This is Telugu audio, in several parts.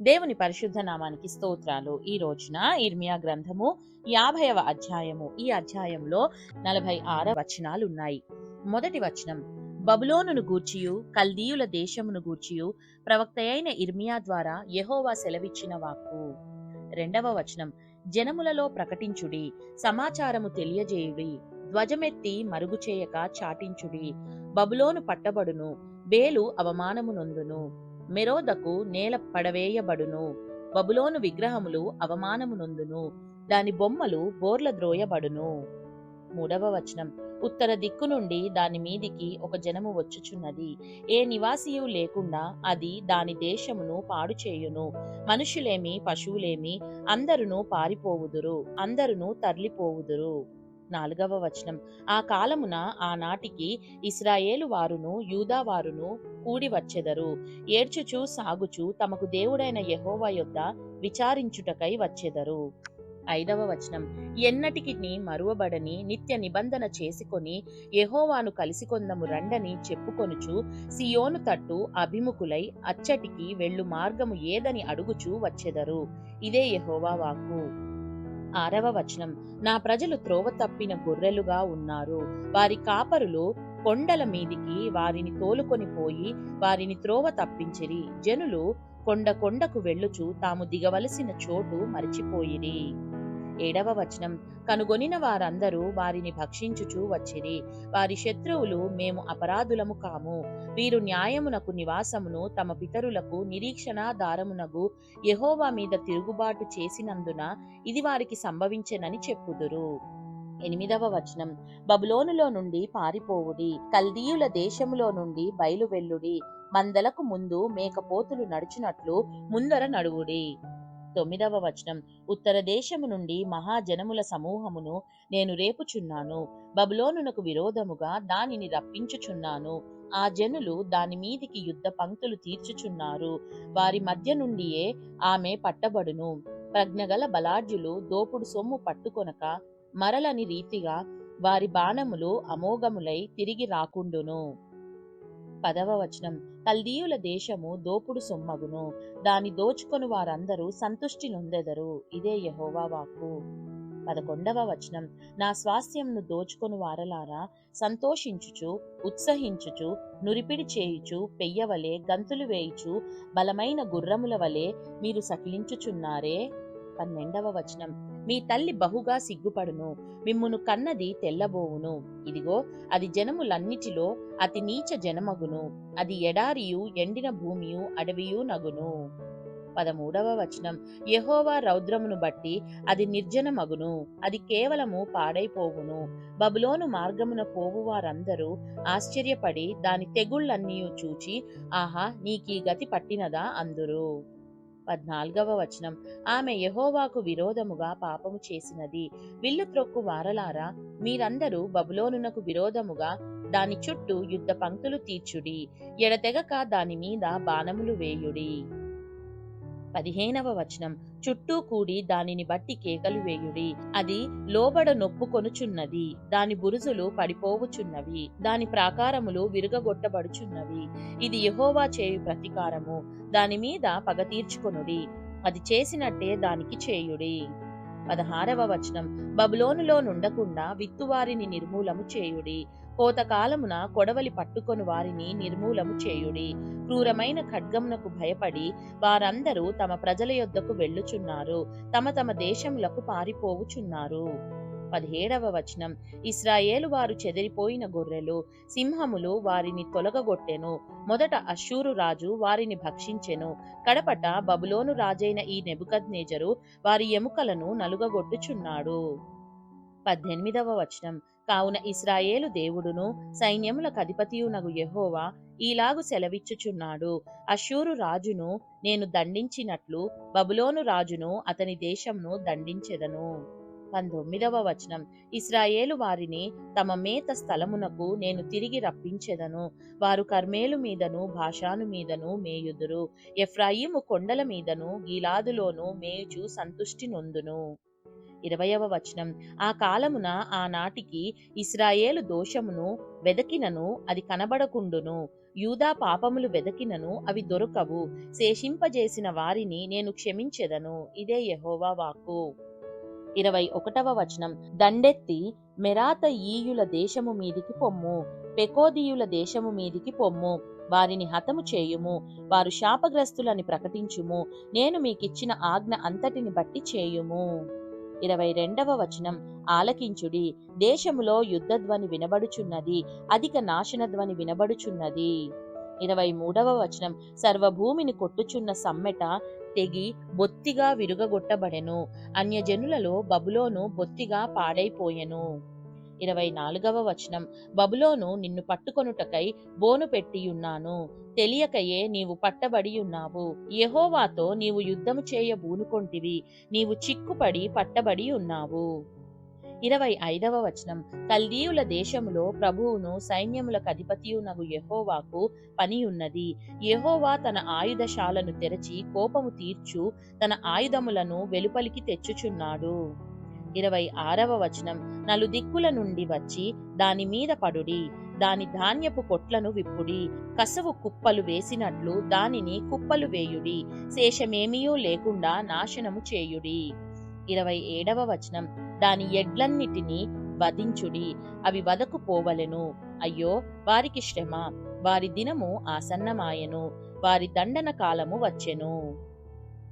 దేవుని పరిశుద్ధ నామానికి స్తోత్రాలు. ఈ రోజున ఇర్మియా గ్రంథము 50వ అధ్యాయము. ఈ అధ్యాయంలో 46 వచనాలు ఉన్నాయి. మొదటి వచనం, బబులోనును గూర్చియు కల్దీయుల దేశమును గూర్చియు ప్రవక్త అయిన ఇర్మియా ద్వారా యెహోవా సెలవిచ్చిన వాక్కు. రెండవ వచనం, జనములలో ప్రకటించుడి, సమాచారము తెలియజేయుడి, ధ్వజమెత్తి మరుగు చేయక చాటించుడి. బబులోను పట్టబడును, బేలు అవమానము నొందును, మెరోదకు నేల పడవేయబడును. బబులోను విగ్రహములు అవమానము నొందును, దాని బొమ్మలు బోర్ల ద్రోయబడును. మూడవ వచనం, ఉత్తర దిక్కు నుండి దాని మీదికి ఒక జనము వచ్చుచున్నది, ఏ నివాసియు లేకుండా అది దాని దేశమును పాడు చేయును. మనుషులేమి పశువులేమి అందరును పారిపోవుదురు, అందరును తరలిపోవుదురు. నాలుగవ వచనం, ఆ కాలమున ఆనాటికి ఇశ్రాయేలు వారును యూదా వారును కూడి వచ్చెదరు, ఏడ్చుచూ సాగుచూ తమకు దేవుడైన యెహోవా యొద్ద విచారించుటకై వచ్చెదరు. ఐదవ వచనం, ఎన్నటికి మరువబడని నిత్య నిబంధన చేసుకొని యెహోవాను కలిసికొందము రండని చెప్పుకొనుచు సియోను తట్టు అభిముఖులై అచ్చటికి వెళ్ళు మార్గము ఏదని అడుగుచూ వచ్చెదరు. ఇదే యెహోవా వాక్కు. ఆరవ వచనం, నా ప్రజలు త్రోవ తప్పిన గొర్రెలుగా ఉన్నారు, వారి కాపరులు కొండల మీదికి వారిని తోలుకొని పోయి వారిని త్రోవ తప్పించిరి. జనులు కొండ కొండకు వెళ్ళుచు తాము దిగవలసిన చోటు మరిచిపోయిరి. ఏడవ వచనం, కనుగొనిన వారందరూ వారిని భక్షించుచూ వచ్చిరి, వారి శత్రువులు మేము అపరాధులము కాము, వీరు న్యాయమునకు నివాసమును తమ పితరులకు నిరీక్షణాధారమునగు యెహోవా మీద తిరుగుబాటు చేసినందున ఇది వారికి సంభవించెనని చెప్పుదురు. ఎనిమిదవ వచనం, బబులోనులో నుండి పారిపోవుడి, కల్దీయుల దేశములో నుండి బయలువెల్లుడి, మందలకు ముందు మేకపోతులు నడుచునట్లు ముందర నడువుడి. తొమ్మిదవ వచనం, ఉత్తర దేశము నుండి మహాజనముల సమూహమును నేను రేపుచున్నాను, బబులోనునకు విరోధముగా దానిని రప్పించుచున్నాను. ఆ జనులు దాని మీదికి యుద్ధ పంక్తులు తీర్చుచున్నారు, వారి మధ్య నుండియే ఆమె పట్టబడును. ప్రజ్ఞగల బలాఢ్యులు దోపుడు సొమ్ము పట్టుకొనక మరలని రీతిగా వారి బాణములు అమోఘములై తిరిగి రాకుండును. పదవ వచనం, కల్దీయుల దేశము దోపుడు సొమ్మగును, దాని దోచుకొని వారందరూ సంతుష్టి నొందెదరు. ఇదే యెహోవా వాక్కు. 11వ వచనం, నా స్వాస్థ్యంను దోచుకొని వారలారా, సంతోషించుచు ఉత్సహించుచు నురిపిడి చేయుచు పెయ్యవలే గంతులు వేయుచు బలమైన గుర్రముల వలె మీరు సకిలించుచున్నారే. 12వ వచనం, మీ తల్లి బహుగా సిగ్గుపడును, మిమ్మును కన్నది తెల్లబోవును, ఇదిగో అది జనములన్నిటిలో అతి నీచ జనమగును, అది ఎడారియు ఎండిన భూమియు అడవియు నగును. 13వ వచనం, యెహోవా రౌద్రమును బట్టి అది నిర్జనమగును, అది కేవలము పాడైపోవును. బబులోను మార్గమున పోవు వారందరూ ఆశ్చర్యపడి దాని తెగుళ్ళన్నీయు చూచి, ఆహా, నీకీ గతి పట్టినదా అందురు. 14వ వచనం, ఆమె యెహోవాకు విరోధముగా పాపము చేసినది. విల్లు త్రొక్కు వారలారా, మీరందరూ బబులోనునకు విరోధముగా దాని చుట్టూ యుద్ధ పంక్తులు తీర్చుడి, ఎడతెగక దాని మీద బాణములు వేయుడి. 15వ వచనం, చుట్టూ కూడి దానిని బట్టి కేకలు వేయుడి, అది లోబడ నొప్పుకొనుచున్నది, దాని బురుజులు పడిపోవుచున్నవి, దాని ప్రాకారములు విరుగగొట్టబడుచున్నవి. ఇది యెహోవా చేయు ప్రతీకారము, దాని మీద పగ తీర్చుకొనుడి, అది చేసినట్టే దానికి చేయుడి. 16వ వచనం, బబులోనులో నుండకుండా విత్తువారిని నిర్మూలము చేయుడి, కోతకాలమున కొడవలి పట్టుకొని వారిని నిర్మూలము చేయుడి. క్రూరమైన ఖడ్గమునకు భయపడి వారందరూ తమ ప్రజల యొద్దకు వెళ్ళుచున్నారు, తమ తమ దేశములకు పారిపోవుచున్నారు. 17వ వచనం, ఇశ్రాయేలు వారు చెదిరిపోయిన గొర్రెలు, సింహములు వారిని తొలగగొట్టెను. మొదట అష్షూరు రాజు వారిని భక్షించెను, కడపట బబులోను రాజైన ఈ నెబుకద్నెజరు వారి ఎముకలను నలుగగొట్టుచున్నాడు. 18వ వచనం, కావున ఇశ్రాయేలు దేవుడును సైన్యములకు అధిపతియునగు యెహోవా ఈలాగు సెలవిచ్చుచున్నాడు, అష్షూరు రాజును నేను దండించినట్లు బబులోను రాజును అతని దేశమును దండించెదను. 19వ వచనం, ఇశ్రాయేలు వారిని తమ మేత స్థలమునకు నేను తిరిగి రప్పించెదను, వారు కర్మేలు మీదను బాషాను మీదను మేయుదురు, ఎఫ్రాయిము కొండల మీదను గీలాదులోను మేయుచు సంతుష్టి నొందును. 20వ వచనం, ఆ కాలమున ఆనాటికి ఇశ్రాయేలు దోషమును వెదకినను అది కనబడకుండును, యూదా పాపములు వెదకినను అవి దొరకవు. శేషింపజేసిన వారిని నేను క్షమించెదను. ఇదే యెహోవా వాక్కు. 21వ వచనం. దండెత్తి మెరాతయీయుల దేశము మీదికి పొమ్ము, పెకోదీయుల దేశము మీదికి పొమ్ము. వారిని హతము చేయుము. వారు శాపగ్రస్తులని ప్రకటించుము. నేను మీకిచ్చిన ఆజ్ఞ అంతటిని బట్టి చేయుము. 22వ వచనం. ఆలకించుడి, దేశములో యుద్ధధ్వని వినబడుచున్నది, అధిక నాశనధ్వని వినబడుచున్నది. 23వ వచనం. సర్వభూమిని కొట్టుచున్న సమ్మెట తెగి బొత్తిగా విరుగగొట్టబడెను. అన్యజనులలో బబులోను బొత్తిగా పాడైపోయెను. 24వ వచనం. బబులోను నిన్ను పట్టుకొనుటకై బోను పెట్టియున్నాను, తెలియకయే నీవు పట్టబడియున్నావు. యెహోవాతో నీవు యుద్ధము చేయ బూనుకొంటివి, నీవు చిక్కుపడి పట్టబడి ఉన్నావు. 25వ వచనం. కల్దీయుల దేశములో ప్రభువును సైన్యములకు అధిపతియునగు యెహోవాకు పనియున్నది. యెహోవా తన ఆయుధశాలను తెరచి కోపము తీర్చు తన ఆయుధములను వెలుపలికి తెచ్చుచున్నాడు. 26వ వచనం. నలుదిక్కుల నుండి వచ్చి దాని మీద పడుడి, దాని ధాన్యపు కొట్లను విప్పుడి, కసవు కుప్పలు వేసినట్లు దానిని కుప్పలు వేయుడి, శేషమేమియూ లేకుండా నాశనము చేయుడి. 27వ వచనం. దాని ఎడ్లన్నిటినీ వధించుడి, అవి వదకు పోవలెను. అయ్యో వారికి శ్రమ, వారి దినము ఆసన్నమాయెను, వారి దండన కాలము వచ్చెను.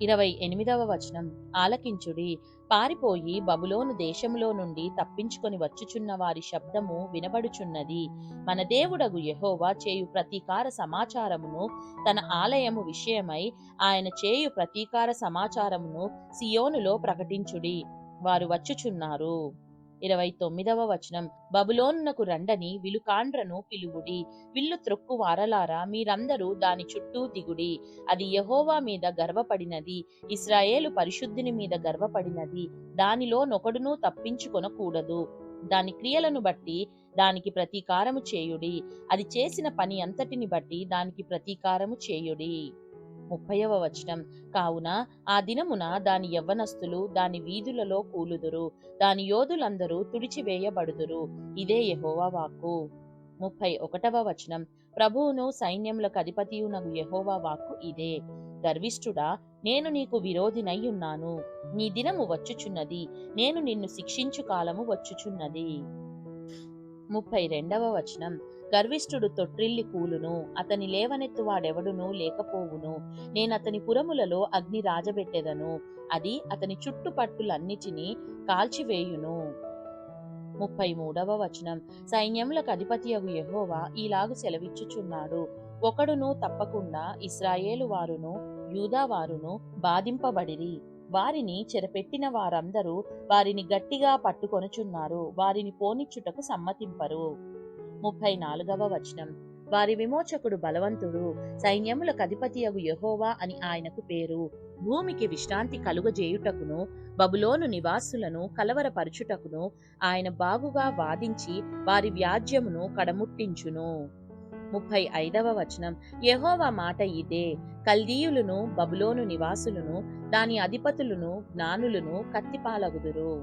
28వ వచనం. ఆలకించుడి, పారిపోయి బబులోను దేశములో నుండి తప్పించుకొని వచ్చుచున్న వారి శబ్దము వినబడుచున్నది. మన దేవుడగు యెహోవా చేయు ప్రతీకార సమాచారమును, తన ఆలయము విషయమై ఆయన చేయు ప్రతీకార సమాచారమును సియోనులో ప్రకటించుడి. వారు వచ్చుచున్నారు. 29వ వచనం. బబులోనునకు రండని విలుకాండ్రను పిలువుడి, విల్లు త్రొక్కు వారలారా మీరందరూ దాని చుట్టూ దిగుడి. అది యెహోవా మీద గర్వపడినది, ఇశ్రాయేలు పరిశుద్ధుని మీద గర్వపడినది. దానిలో నొకడునూ తప్పించుకొనకూడదు. దాని క్రియలను బట్టి దానికి ప్రతీకారము చేయుడి, అది చేసిన పని అంతటిని బట్టి దానికి ప్రతీకారము చేయుడి. 30వ వచనం. కావున ఆ దినమున దాని యవ్వనస్తులు దాని వీధులలో కూలుదురు, దాని యోధులందరూ తుడిచివేయబడుదురు. ఇదే యెహోవా వాక్కు. 31వ వచనం. ప్రభువును సైన్యములకు అధిపతియునగు యెహోవా వాక్కు ఇదే. గర్విష్ఠుడా, నేను నీకు విరోధినై ఉన్నాను. నీ దినము వచ్చుచున్నది, నేను నిన్ను శిక్షించు కాలము వచ్చుచున్నది. 32వ వచనం. గర్విష్ఠుడు తొట్రిల్లి కూలును, అతని లేవనెత్తువాడెవడునూ లేకపోవును. నేనతని పురములలో అగ్ని రాజబెట్టెదను, అది అతని చుట్టుపట్టులన్నిటినీ కాల్చివేయును. 33వ వచనం. సైన్యములకు అధిపతియగు యెహోవా ఈలాగు సెలవిచ్చుచున్నాడు. ఒకడును తప్పకుండా ఇశ్రాయేలు వారును యూదా వారును బాధింపబడిరి. వారిని చెరపెట్టిన వారందరూ వారిని గట్టిగా పట్టుకొనుచున్నారు, వారిని పోనిచ్చుటకు సమ్మతింపరు. 34వ వచనం. వారి విమోచకుడు బలవంతుడు, సైన్యములకు అధిపతియగు యెహోవా అని ఆయనకు పేరు. భూమికి విశ్రాంతి కలుగజేయుటకును బబులోను నివాసులను కలవరపరచుటకును ఆయన బాగుగా వాదించి వారి వ్యాజ్యమును కడముట్టించును. 35వ వచనం. యెహోవా మాట ఇదే. కల్దీయులను బబులోను నివాసులను దాని అధిపతులను జ్ఞానులను కత్తిపాలగుదురు.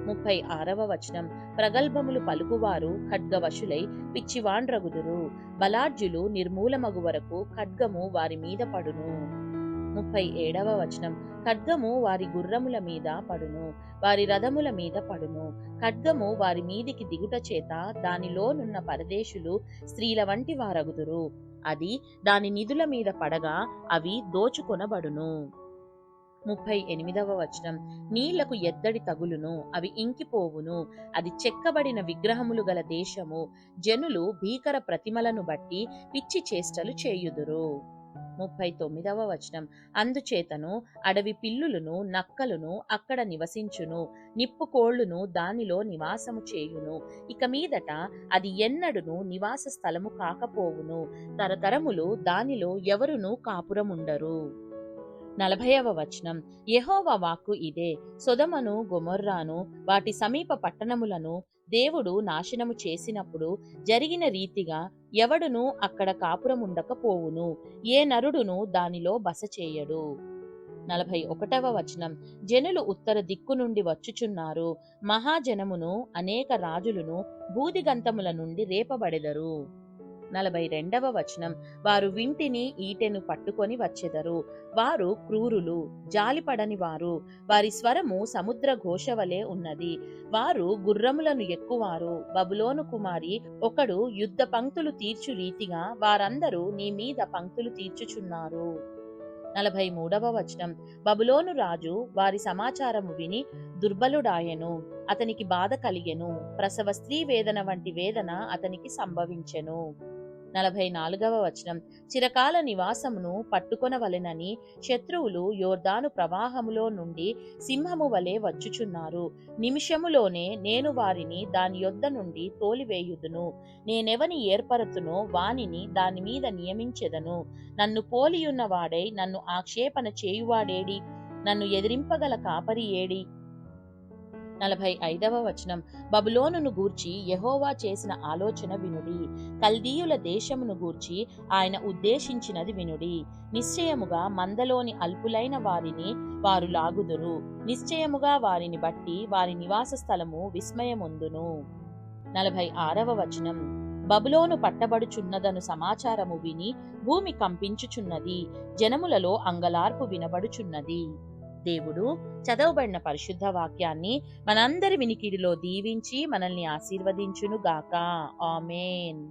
36వ వచనం. ప్రగల్భములు పలుకువారు ఖడ్గవశులై పిచ్చివాండ్రగుదురు, బలాఢ్యులు నిర్మూలమగు వరకు ఖడ్గము వారి మీద పడును. 37వ వచనం. ఖడ్గము వారి గుర్రముల మీద పడును, వారి రథముల మీద పడును. ఖడ్గము వారి మీదికి దిగుట చేత దానిలోనున్న పరదేశులు స్త్రీల వంటి వారగుదురు. అది దాని నిధుల మీద పడగా అవి దోచుకొనబడును. 38వ వచనం. నీళ్లకు ఎద్దడి తగులును, అవి ఇంకిపోవును. అది చెక్కబడిన విగ్రహములు గల దేశము, జనులు భీకర ప్రతిమలను బట్టి పిచ్చి చేష్టలు చేయుదురు. 39వ వచనం. అందుచేతను అడవి పిల్లులను నక్కలును అక్కడ నివసించును, నిప్పుకోళ్లును దానిలో నివాసము చేయును. ఇక మీదట అది ఎన్నడును నివాస స్థలము కాకపోవును, తరతరములు దానిలో ఎవరునూ కాపురముండరు. 40వ వచనం. యెహోవా వాక్కు ఇదే. సొదొమను గొమొర్రాను వాటి సమీప పట్టణములను దేవుడు నాశనము చేసినప్పుడు జరిగిన రీతిగా ఎవడునూ అక్కడ కాపురముండకపోవును, ఏ నరుడును దానిలో బస చేయడు. 41వ వచనం. జనులు ఉత్తర దిక్కు నుండి వచ్చుచున్నారు, మహాజనమును అనేక రాజులను బూదిగంతముల నుండి రేపబడెదరు. 42వ వచనం, వారు వింటిని ఈటెను పట్టుకొని వచ్చెదరు. వారు క్రూరులు, జాలిపడని వారు. వారి స్వరము సముద్ర ఘోష వలె ఉన్నది. వారు గుర్రములను ఎక్కువారు. బబులోను కుమారి ఒకడు యుద్ధ పంక్తులు తీర్చు రీతిగా వారందరూ నీ మీద పంక్తులు తీర్చుచున్నారు. 43వ వచనం, బబులోను రాజు వారి సమాచారము విని దుర్బలుడాయెను. అతనికి బాధ కలిగెను. ప్రసవ స్త్రీ వేదన వంటి వేదన అతనికి సంభవించెను. 44వ వచనం, చిరకాల నివాసమును పట్టుకొనవలెనని శత్రువులు యోర్దాను ప్రవాహములో నుండి సింహము వలె వచ్చుచున్నారు. నిమిషములోనే నేను వారిని దాని యొద్ద నుండి తోలివేయుదును. నేనెవని ఏర్పరతునో వానిని దాని మీద నియమించెదను. నన్ను పోలియున్న వాడై నన్ను ఆక్షేపణ చేయువాడేడి? నన్ను ఎదిరింపగల కాపరి ఏడి? 45వ వచనం, బబులోనును గూర్చి యెహోవా చేసిన ఆలోచన వినుడి. కల్దీయుల దేశమును గూర్చి ఆయన ఉద్దేశించినది వినుడి. నిశ్చయముగా మందలోని అల్పులైన వారిని వారు లాగుదురు. నిశ్చయముగా వారిని బట్టి వారి నివాస స్థలము విస్మయముందును. 46వ వచనం, బబులోను పట్టబడుచున్నదను సమాచారము విని భూమి కంపించుచున్నది. జనములలో అంగలార్పు వినబడుచున్నది. దేవుడు చదవబడిన పరిశుద్ధ వాక్యాన్ని మనందరి వినికిడిలో దీవించి మనల్ని ఆశీర్వదించును గాక. ఆమేన్.